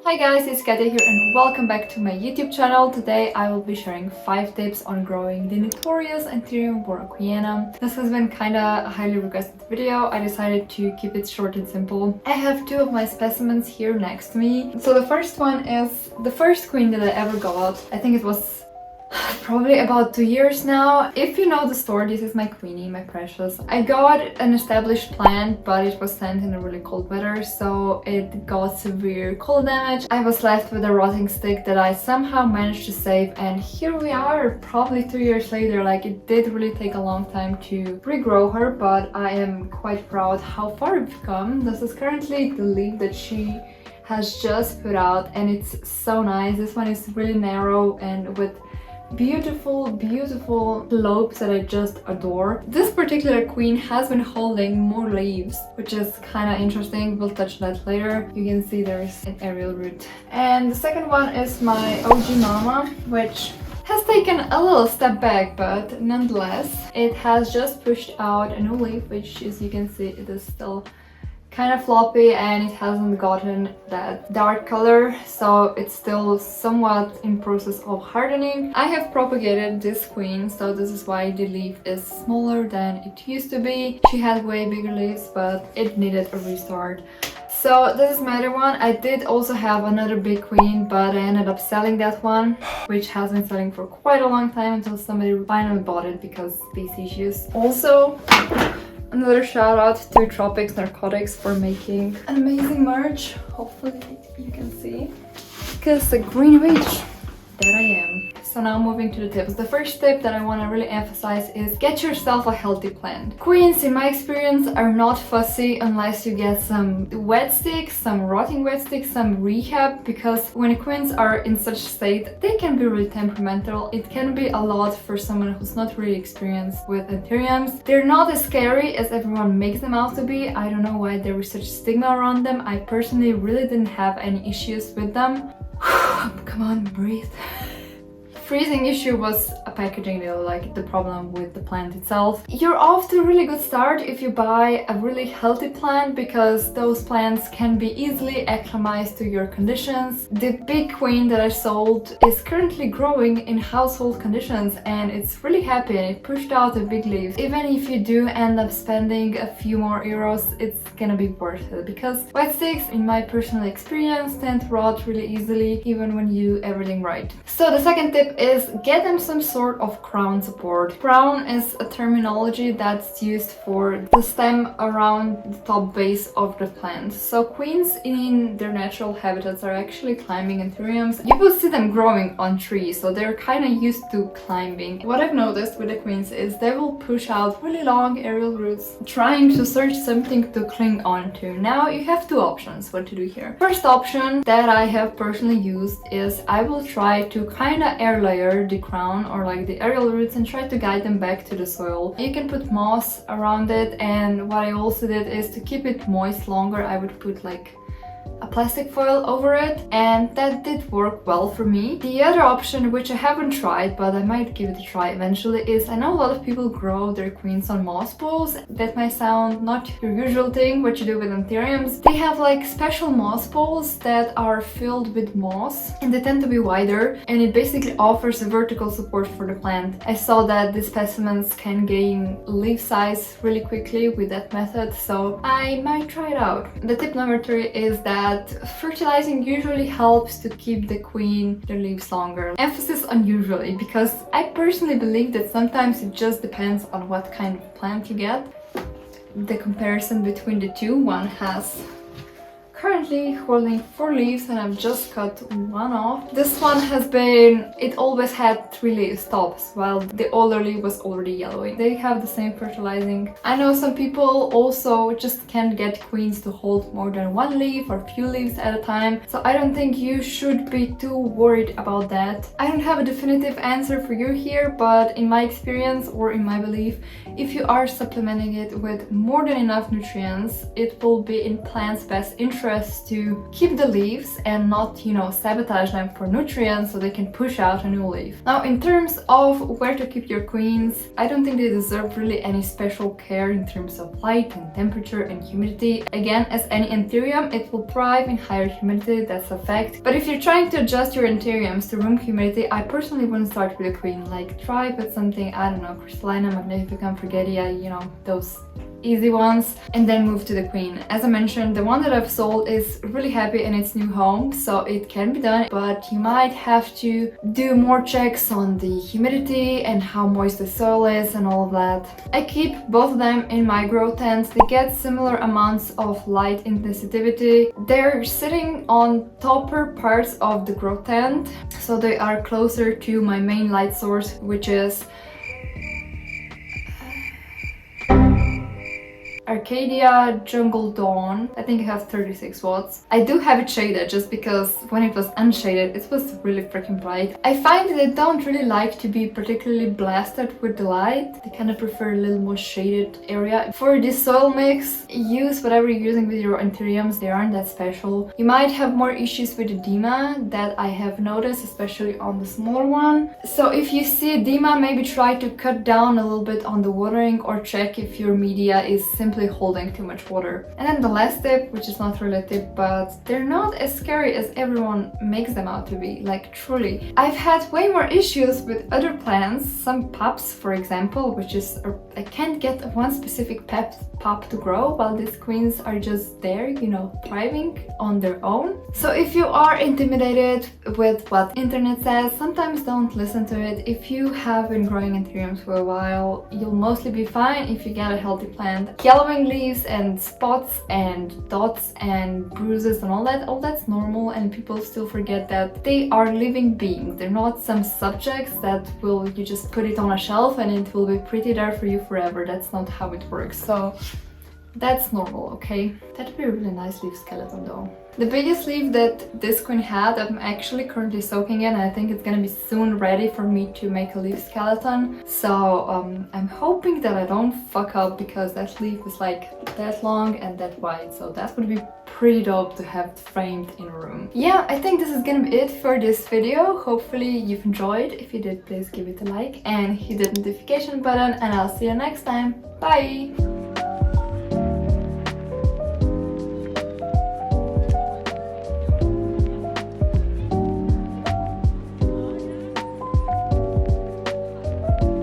Hi guys, it's Katia here and welcome back to my YouTube channel. Today I will be sharing 5 tips on growing the notorious Anthurium borroquiana. This has been kinda a highly requested video. I decided to keep it short and simple. I have 2 of my specimens here next to me. So the first one is the first queen that I ever got. I think it was probably about 2 years now. If you know the story, this is my queenie, my precious. I got an established plant, but it was sent in a really cold weather, so it got severe cold damage. I was left with a rotting stick that I somehow managed to save, and here we are, probably 2 years later. Like, it did really take a long time to regrow her, but I am quite proud how far we've come. This is currently the leaf that she has just put out, and it's so nice. This one is really narrow and with beautiful lobes that I just adore. This particular queen has been holding more leaves, which is kind of interesting. We'll touch that later. You can see there's an aerial root. And the second one is my OG mama, which has taken a little step back, but nonetheless it has just pushed out a new leaf, which, as you can see, it is still kind of floppy and it hasn't gotten that dark color, so it's still somewhat in process of hardening. I have propagated this queen, so this is why the leaf is smaller than it used to be. She had way bigger leaves, but it needed a restart. So this is my other one. I did also have another big queen, but I ended up selling that one, which has been selling for quite a long time until somebody finally bought it because of these issues. Also, another shout out to Tropics Narcotics for making an amazing merch. Hopefully you can see. Because the green witch that I am. So now moving to the tips. The first tip that I want to really emphasize is get yourself a healthy plant. Queens, in my experience, are not fussy unless you get some wet sticks, some rotting wet sticks, some rehab, because when queens are in such state, they can be really temperamental. It can be a lot for someone who's not really experienced with anthuriums. They're not as scary as everyone makes them out to be. I don't know why there is such stigma around them. I personally really didn't have any issues with them. Come on, breathe. Freezing issue was a packaging deal, like the problem with the plant itself. You're off to a really good start if you buy a really healthy plant, because those plants can be easily acclimatized to your conditions. The big queen that I sold is currently growing in household conditions and it's really happy and it pushed out a big leaf. Even if you do end up spending a few more euros, it's gonna be worth it, because wet sticks, in my personal experience, tend to rot really easily even when you do everything right. So the second tip is get them some sort of crown support. Crown is a terminology that's used for the stem around the top base of the plant. So queens in their natural habitats are actually climbing anthuriums. You will see them growing on trees, so they're kind of used to climbing. What I've noticed with the queens is they will push out really long aerial roots trying to search something to cling onto. Now you have 2 options what to do here. First option that I have personally used is I will try to kind of air layer the crown or like the aerial roots and try to guide them back to the soil. You can put moss around it, and what I also did is to keep it moist longer, I would put like a plastic foil over it, and that did work well for me. The other option, which I haven't tried but I might give it a try eventually, is I know a lot of people grow their queens on moss balls. That might sound not your usual thing what you do with anthuriums. They have like special moss balls that are filled with moss and they tend to be wider, and it basically offers a vertical support for the plant. I saw that the specimens can gain leaf size really quickly with that method, so I might try it out. The tip number 3 is that fertilizing usually helps to keep the leaves longer. Emphasis on usually, because I personally believe that sometimes it just depends on what kind of plant you get. The comparison between the 2, one has currently holding 4 leaves and I've just cut 1 off. This one has been, it always had 3 leaves tops, while the older leaf was already yellowing. They have the same fertilizing. I know some people also just can't get queens to hold more than 1 leaf or few leaves at a time, so I don't think you should be too worried about that. I don't have a definitive answer for you here, but in my experience or in my belief, if you are supplementing it with more than enough nutrients, it will be in plant's best interest interest to keep the leaves and not, you know, sabotage them for nutrients so they can push out a new leaf. Now, in terms of where to keep your queens, I don't think they deserve really any special care in terms of light and temperature and humidity. Again, as any anthurium, it will thrive in higher humidity, that's a fact. But if you're trying to adjust your anthuriums to room humidity, I personally wouldn't start with a queen. Like, try with something, I don't know, crystallina, magnificum, fregetia, you know, those easy ones, and then move to the queen. As I mentioned, the one that I've sold is really happy in its new home, so it can be done, but you might have to do more checks on the humidity and how moist the soil is and all of that. I keep both of them in my grow tent. They get similar amounts of light intensity. They're sitting on topper parts of the grow tent, so they are closer to my main light source, which is Arcadia Jungle Dawn. I think it has 36 watts. I do have it shaded just because when it was unshaded it was really freaking bright. I find that they don't really like to be particularly blasted with the light. They kind of prefer a little more shaded area. For this soil mix, use whatever you're using with your anthuriums. They aren't that special. You might have more issues with edema that I have noticed, especially on the smaller one. So if you see edema, maybe try to cut down a little bit on the watering or check if your media is simply holding too much water. And then the last tip, which is not really a tip, but they're not as scary as everyone makes them out to be, like truly. I've had way more issues with other plants, some pups for example, which is, I can't get one specific pup to grow while these queens are just there, you know, thriving on their own. So if you are intimidated with what internet says, sometimes don't listen to it. If you have been growing anthuriums for a while, you'll mostly be fine if you get a healthy plant. Yellowing leaves and spots and dots and bruises and all that's normal, and people still forget that they are living beings. They're not some subjects that will, you just put it on a shelf and it will be pretty there for you forever. That's not how it works. So that's normal, okay? That'd be a really nice leaf skeleton though. The biggest leaf that this queen had, I'm actually currently soaking in, and I think it's gonna be soon ready for me to make a leaf skeleton. So I'm hoping that I don't fuck up, because that leaf is like that long and that wide, so that would be pretty dope to have framed in a room. Yeah, I think this is gonna be it for this video. Hopefully you've enjoyed. If you did, please give it a like and hit the notification button, and I'll see you next time. Bye!